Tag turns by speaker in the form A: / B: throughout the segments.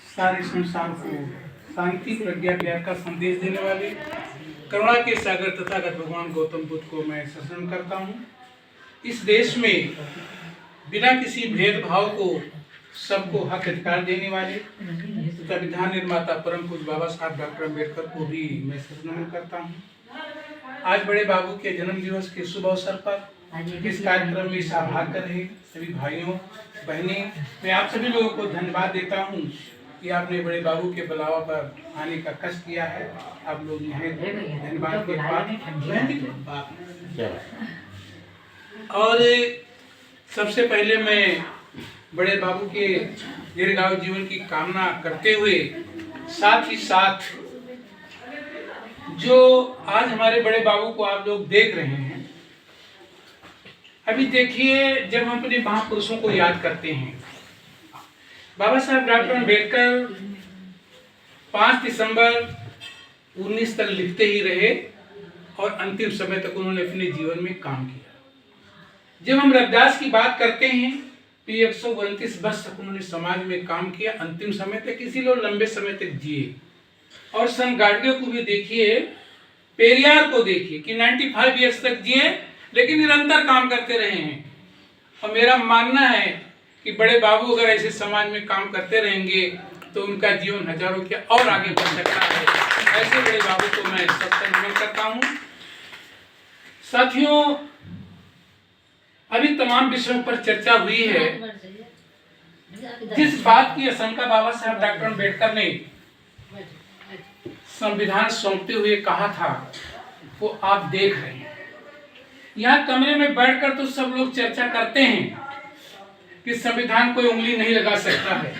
A: सारे संसार को शांति प्रज्ञा प्यार का संदेश देने वाले करुणा के सागर तथागत भगवान गौतम बुद्ध को मैं शरण करता हूँ। इस देश में बिना किसी भेदभाव को सबको हक अधिकार देने वाले संविधान निर्माता परम पूज्य बाबा साहब डॉक्टर अम्बेडकर को भी मैं शरण करता हूँ। आज बड़े बाबू के जन्म दिवस के शुभ अवसर पर इस कार्यक्रम में सहभाग कर रहे सभी भाइयों बहनें, मैं आप सभी लोगों को धन्यवाद देता हूँ कि आपने बड़े बाबू के बुलावा पर आने का कष्ट किया है। आप लोग धन्यवाद के बाद। और सबसे पहले मैं बड़े बाबू के दीर्घायु जीवन की कामना करते हुए साथ ही साथ जो आज हमारे बड़े बाबू को आप लोग देख रहे हैं, अभी देखिए जब हम अपने महापुरुषों को याद करते हैं, बाबा साहब डॉक्टर अम्बेडकर 5 दिसंबर 19 तक लिखते ही रहे और अंतिम समय तक उन्होंने अपने जीवन में काम किया। जब हम रविदास की बात करते हैं तो 129 वर्ष तक उन्होंने समाज में काम किया, अंतिम समय तक, इसी लोग लंबे समय तक जिए। और संत गाडगे को भी देखिए, पेरियार को देखिए कि 95 ईयर्स तक जिए लेकिन निरंतर काम करते रहे हैं। और मेरा मानना है कि बड़े बाबू अगर ऐसे समाज में काम करते रहेंगे तो उनका जीवन हजारों के और आगे बढ़ सकता है। ऐसे बड़े बाबू को मैं सबसे नमन करता हूँ। साथियों, अभी तमाम विषयों पर चर्चा हुई है। जिस बात की आशंका बाबा साहब डॉक्टर अम्बेडकर ने संविधान सौंपते हुए कहा था वो आप देख रहे हैं। यहाँ कमरे में बैठकर तो सब लोग चर्चा करते हैं कि संविधान कोई उंगली नहीं लगा सकता है।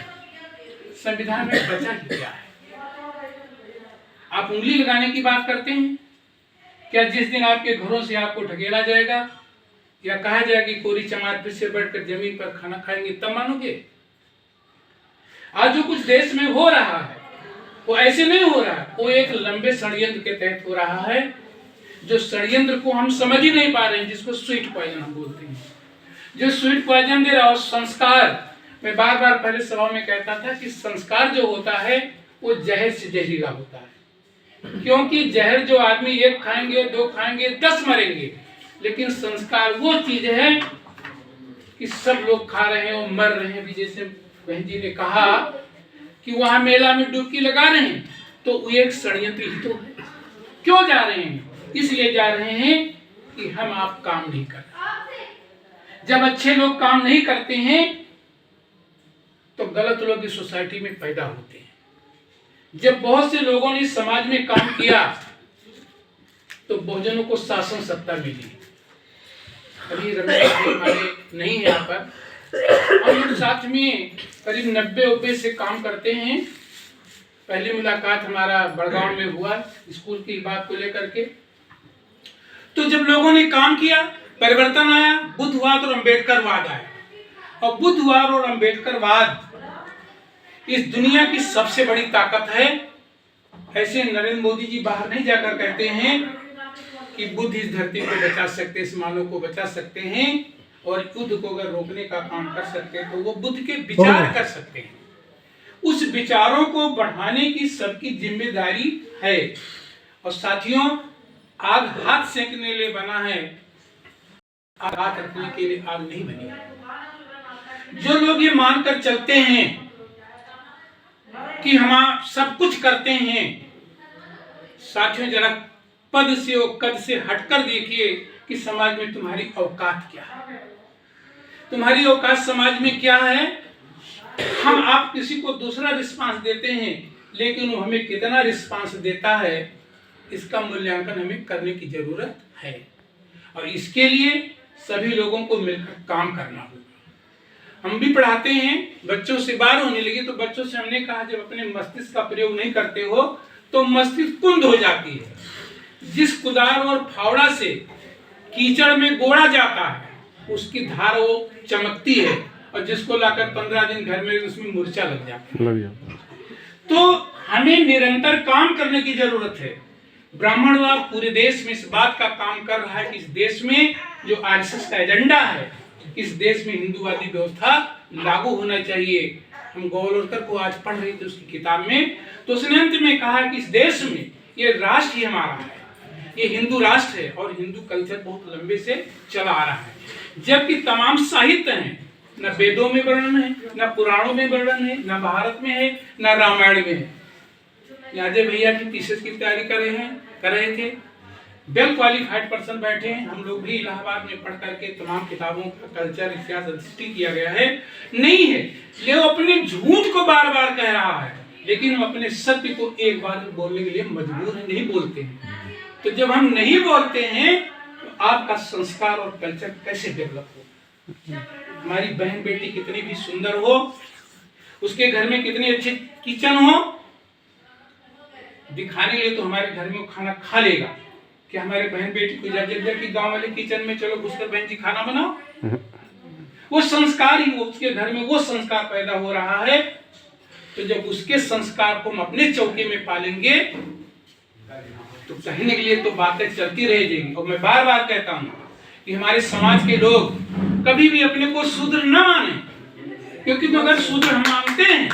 A: संविधान में बचा ही क्या है? आप उंगली लगाने की बात करते हैं क्या? जिस दिन आपके घरों से आपको ढकेला जाएगा या कहा जाएगा कि कोरी चमार पे से बैठकर जमीन पर खाना खाएंगे, तब मानोगे? आज जो कुछ देश में हो रहा है वो ऐसे नहीं हो रहा है, वो एक लंबे षड्यंत्र के तहत हो रहा है, जो षड्यंत्र को हम समझ ही नहीं पा रहे हैं, जिसको स्वीट पॉइजन हम बोलते हैं। जो स्वीट पॉइजन दे रहा है संस्कार, मैं बार बार पहले सभा में कहता था कि संस्कार जो होता है वो जहर से जहरीला होता है। क्योंकि जहर जो आदमी 1 खाएंगे, 2 खाएंगे, 10 मरेंगे, लेकिन संस्कार वो चीज है कि सब लोग खा रहे हैं और मर रहे हैं। भी जैसे बहन जी ने कहा कि वहां मेला में डुबकी लगा रहे हैं, तो वो एक षड्यंत्र ही तो है। क्यों जा रहे हैं? इसलिए जा रहे हैं कि हम आप काम नहीं कर रहे। जब अच्छे लोग काम नहीं करते हैं तो गलत लोग इस सोसाइटी में पैदा होते हैं। जब बहुत से लोगों ने समाज में काम किया तो बहुजनों को शासन सत्ता मिली। अभी रमेश हमारे नहीं है यहाँ पर, हम लोग साथ में करीब 90 से काम करते हैं। पहली मुलाकात हमारा बड़गांव में हुआ स्कूल की बात को लेकर के। तो जब लोगों ने काम किया, परिवर्तन आया, बुद्धवाद और अम्बेडकरवाद आया। और बुद्धवाद और अम्बेडकरवाद इस दुनिया की सबसे बड़ी ताकत है। ऐसे नरेंद्र मोदी जी बाहर नहीं जाकर कहते हैं कि बुद्ध इस धरती को बचा सकते, इस मानव को बचा सकते हैं और युद्ध को अगर रोकने का काम कर सकते हैं तो वो बुद्ध के विचार कर सकते हैं। उस विचारों को बढ़ाने की सबकी जिम्मेदारी है। और साथियों, आग हाथ सेकने लिए बना है, आग हाथ रखने के लिए आग नहीं बनी है। जो लोग ये मानकर चलते हैं कि हम सब कुछ करते हैं, साथियों जरा पद से और कद से हटकर देखिए कि समाज में तुम्हारी औकात क्या है। तुम्हारी औकात समाज में क्या है? हम आप किसी को दूसरा रिस्पांस देते हैं, लेकिन वो हमें कितना रिस्पांस देता है इसका मूल्यांकन हमें करने की जरूरत है। और इसके लिए सभी लोगों को मिलकर काम करना होगा। हम भी पढ़ाते हैं, बच्चों से बात होने लगी तो बच्चों से हमने कहा जब अपने मस्तिष्क का प्रयोग नहीं करते हो तो मस्तिष्क कुंद हो जाती है। जिस कुदार और फावड़ा से कीचड़ में गोड़ा जाता है उसकी धार वो चमकती है, और जिसको लाकर 15 दिन घर में उसमें मूर्छा लग जाती है। तो हमें निरंतर काम करने की जरूरत है। ब्राह्मणवाद पूरे देश में इस बात का काम कर रहा है कि इस देश में जो आरएसएस का एजेंडा है, इस देश में हिंदूवादी व्यवस्था लागू होना चाहिए। हम गोवलकर को आज पढ़ रहे थे उसकी किताब में, तो उसने अंत में कहा कि इस देश में ये राष्ट्र ही हमारा है, ये हिंदू राष्ट्र है और हिंदू कल्चर बहुत लंबे से चला आ रहा है। जबकि तमाम साहित्य हैं, न वेदों में वर्णन है, न पुराणों में वर्णन है, न भारत में है, न रामायण में है। यादव भैया भी थीसिस की तैयारी कर रहे थे, वेल क्वालिफाइड पर्सन बैठे हैं। हम लोग भी इलाहाबाद में पढ़ करके तमाम किताबों का कल्चर इतिहास दृष्टि किया गया है, नहीं है। ले वो अपने झूठ को बार बार कह रहा है, लेकिन हम अपने सत्य को एक बार बोलने के लिए मजबूर है, नहीं बोलते हैं। तो जब हम नहीं बोलते हैं तो आपका संस्कार और कल्चर कैसे डेवलप हो? हमारी बहन बेटी कितनी भी सुंदर हो, उसके घर में कितनी अच्छी किचन हो, दिखाने के लिए तो हमारे घर में वो खाना खा लेगा। कि हमारे बहन बेटी को इजाजत दे कि गांव वाले किचन में चलो घुसकर बहन जी खाना बनाओ? वो संस्कार ही, वो उसके घर में वो संस्कार पैदा हो रहा है। तो जब उसके संस्कार को हम अपने चौके में पालेंगे तो कहने के लिए तो बातें चलती रह जाएंगी। और मैं बार बार कहता हूँ कि हमारे समाज के लोग कभी भी अपने को शूद्र न माने, क्योंकि तो अगर शूद्र हम मानते हैं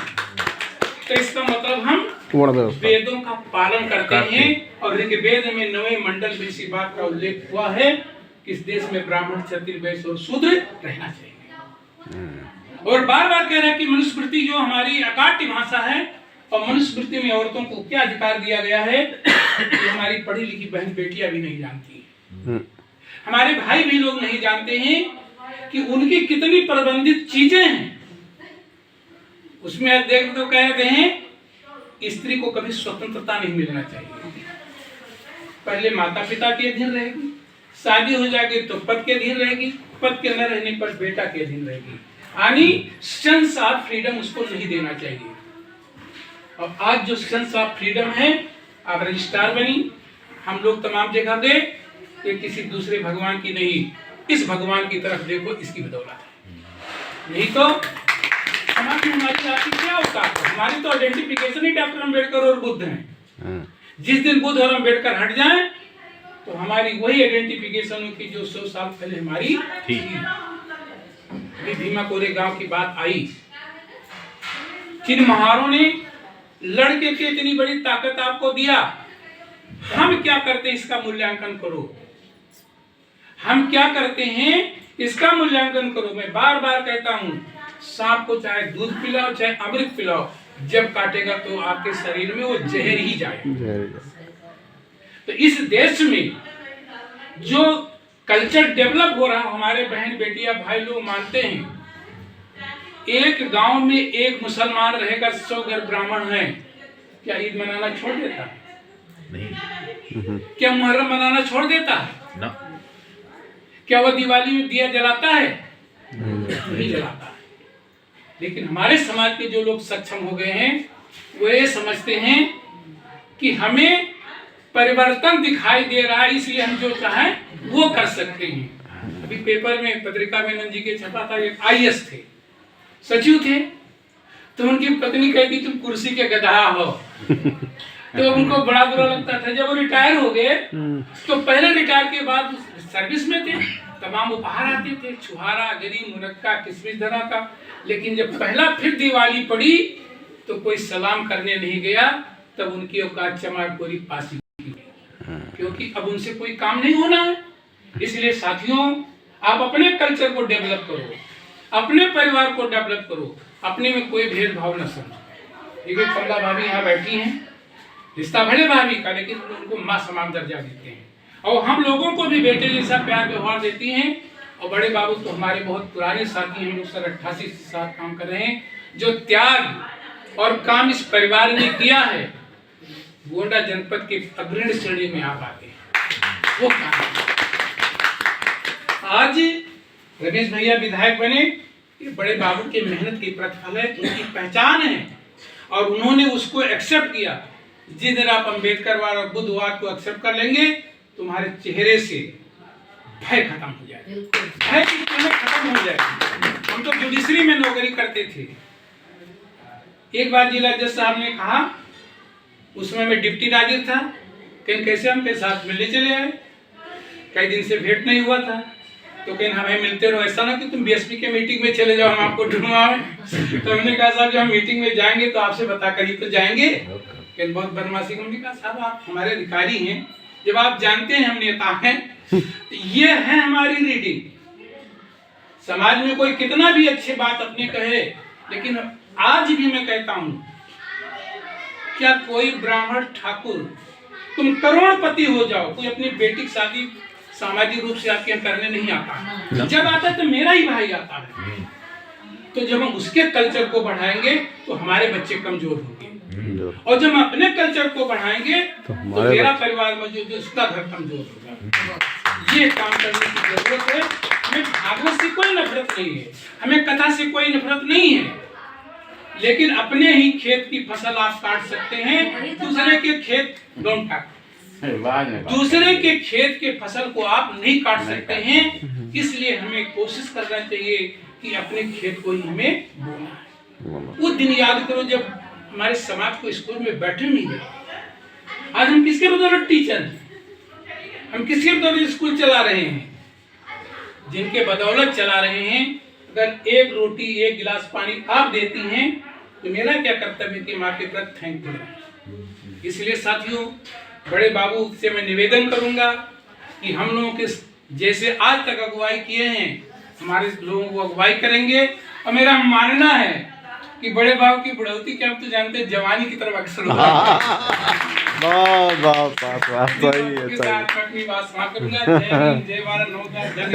A: तो इसका मतलब हम वेदों का पालन करते हैं। और ऋग्वेद में 9वें मंडल में इसी बात का उल्लेख हुआ है कि इस देश में ब्राह्मण, क्षत्रिय, वैश्य और शूद्र रहना चाहिए। और बार बार कह रहे हैं कि मनुस्मृति जो हमारी अकाट्य भाषा है, और मनुस्मृति में औरतों को क्या अधिकार दिया गया है कि हमारी पढ़ी लिखी बहन बेटियां भी नहीं जानती है, हमारे भाई भी लोग नहीं जानते हैं कि उनकी कितनी प्रबंधित चीजें हैं। उसमें देख तो कहते हैं स्त्री को कभी स्वतंत्रता नहीं मिलना चाहिए। पहले माता पिता के अधीन रहेगी, शादी हो जाएगी तो पति के अधीन रहेगी, पति के न रहने पर बेटा के अधीन रहेगी, यानी सेंस ऑफ फ्रीडम उसको नहीं देना चाहिए। और आज जो सेंस ऑफ फ्रीडम है, आप रजिस्ट्रार बनी, हम लोग तमाम जगह गए, तो किसी दूसरे भगवान की नहीं, इस भगवान की तरफ देखो, इसकी बदौलत है। नहीं तो समाज में हमारी जाति क्या होता है? हमारी तो आइडेंटिफिकेशन ही डॉक्टर अम्बेडकर और बुद्ध हैं। जिस दिन बुद्ध और अम्बेडकर हट जाएं तो हमारी वही आइडेंटिफिकेशन होगी जो 100 साल पहले हमारी थी। भीमा कोरे गांव की बात आई, जिन महारों ने लड़के की इतनी बड़ी ताकत आपको दिया, हम क्या करते हैं इसका मूल्यांकन करो। हम क्या करते हैं इसका मूल्यांकन करो। मैं बार बार कहता हूं, सांप को चाहे दूध पिलाओ चाहे अमृत पिलाओ, जब काटेगा तो आपके शरीर में वो जहर ही जाएगा। तो इस देश में जो कल्चर डेवलप हो रहा, हमारे बहन बेटियां भाई लोग मानते हैं, एक गांव में एक मुसलमान रहेगा, 100 घर ब्राह्मण हैं, क्या ईद मनाना छोड़ देता है? नहीं। क्या मुहर्रम मनाना छोड़ देता है? ना। क्या वो दिवाली में दिया जलाता है? नहीं जलाता है। लेकिन हमारे समाज के जो लोग सक्षम हो गए हैं, वो ये समझते हैं कि हमें परिवर्तन दिखाई दे रहा है, इसलिए हम जो चाहें वो कर सकते हैं। अभी पेपर में पत्रिका में नंद जी के छपा था, एक आईएएस थे, सचिव थे, तो उनकी पत्नी कहती तुम कुर्सी के गधा हो। तो उनको बड़ा बुरा लगता था। जब वो रिटायर हो गए तो पहले रिटायर के बाद सर्विस में थे, तमाम उपहार आते थे, छुहारा, गरी, मुनक्का, किसमिस धरा था। लेकिन जब पहला फिर दिवाली पड़ी तो कोई सलाम करने नहीं गया, तब उनकी औकात चमारपुरी पासी, क्योंकि अब उनसे कोई काम नहीं होना है। इसलिए साथियों, आप अपने कल्चर को डेवलप करो, अपने परिवार को डेवलप करो, अपने में कोई भेदभाव न समझो। देखिए कमला भाभी यहाँ बैठी हैं, रिश्ता भले भाभी का, लेकिन उनको माँ समान दर्जा देते हैं, और हम लोगों को भी बेटे जैसा प्यार व्यवहार देती हैं। और बड़े बाबू तो हमारे बहुत पुराने साथी हैं, हम लोग सर 88 से साथ काम कर रहे हैं। जो त्याग और काम इस परिवार ने किया है, गोंडा जनपद के अग्रणी श्रेणी में आप आते हैं, वो काम। आज रमेश भैया विधायक बने, ये बड़े बाबू के मेहनत की प्रतिफल है, उनकी पहचान है, और उन्होंने उसको एक्सेप्ट किया। जिस दिन आप अम्बेडकरवाद और बुद्धवाद को एक्सेप्ट कर लेंगे, तुम्हारे चेहरे से भय खत्म हो जाएगा, भय की कीमत खत्म हो जाएगी। हम तो जुडिशरी में नौकरी करते थे। एक बार जिला जज साहब ने कहा, उसमें मैं डिप्टी नाजिर था, कहीं कैसे हम के साथ मिलने चले आए, कई दिन से भेंट नहीं हुआ था। तो कहीं हमें मिलते रहो, ऐसा ना कि तुम बीएसपी के मीटिंग में चले जाओ हम आपको ढूंढवाएं। तो हमने कहा साहब जब हम मीटिंग में जाएंगे तो आपसे बता कर ही तो जाएंगे। कि बहुत बदमाशी। हमने कहा साहब आप हमारे अधिकारी हैं, जब आप जानते हैं हम नेता हैं। ये है हमारी रीडिंग। समाज में कोई कितना भी अच्छी बात अपनी कहे, लेकिन आज भी मैं कहता हूं, क्या कोई ब्राह्मण ठाकुर तुम करोड़पति हो जाओ, कोई अपनी बेटी की शादी सामाजिक रूप से आपके यहाँ करने नहीं आता। जब आता है तो मेरा ही भाई आता है। तो जब हम उसके कल्चर को बढ़ाएंगे तो हमारे बच्चे कमजोर होंगे, और जब हम अपने कल्चर को बढ़ाएंगे तो मेरा परिवार मौजूद है, उसका घर कमजोर होगा। ये काम करने की जरूरत है। हमें भागवत से कोई नफरत नहीं है, हमें कथा से कोई नफरत नहीं है, लेकिन अपने ही खेत की फसल आप काट सकते हैं, दूसरे के खेत डोंट काट। दूसरे के खेत के फसल को आप नहीं काट सकते हैं। इसलिए हमें कोशिश करना चाहिए कि अपने खेत को ही हमें बोना है। वो दिन याद करो जब हमारे समाज को स्कूल में बैठे नहीं गए। आज हम किसके बदौलत टीचर हैं, हम किसके बदौलत स्कूल चला रहे हैं? जिनके बदौलत चला रहे हैं। अगर एक रोटी एक गिलास पानी आप देती हैं तो मेरा क्या कर्तव्य है कि माँ के प्रति थैंकफुल। इसलिए साथियों, बड़े बाबू से मैं निवेदन करूंगा कि हम लोगों के जैसे आज तक अगुवाई किए हैं, हमारे लोगों को अगुवाई करेंगे। और मेरा मानना है कि बड़े बाबू की बुढ़ौती के आप तो जानते हैं जवानी की तरफ अक्सर होता है।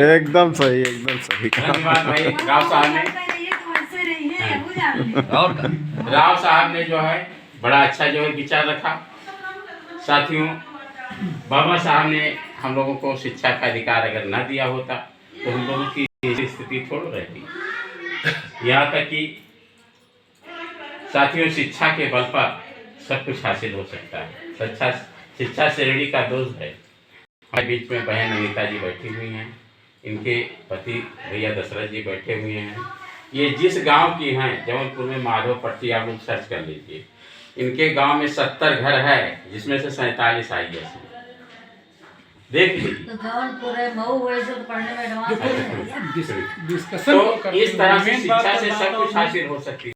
B: एकदम सही, एकदम सही।
C: धन्यवाद भाई राव साहब ने जो है बड़ा अच्छा जो है विचार रखा। साथियों, बाबा साहब ने हम लोगों को शिक्षा का अधिकार अगर न दिया होता तो हम लोगों की स्थिति थोड़ी रहती। यहाँ तक कि साथियों, शिक्षा के बल पर सब कुछ हासिल हो सकता है। शिक्षा श्रेणी का दोष है। हमारे बीच में बहन अनीता जी बैठी हुई हैं, इनके पति भैया दशरथ जी बैठे हुए हैं। ये जिस गांव की हैं, जबलपुर में माधोपट्टी, आप लोग सर्च कर लीजिए। इनके गांव में 70 घर है, जिसमें से 47 आई है। देख लीजिए। तो इस तरह से शिक्षा से सब कुछ हासिल हो सकती है।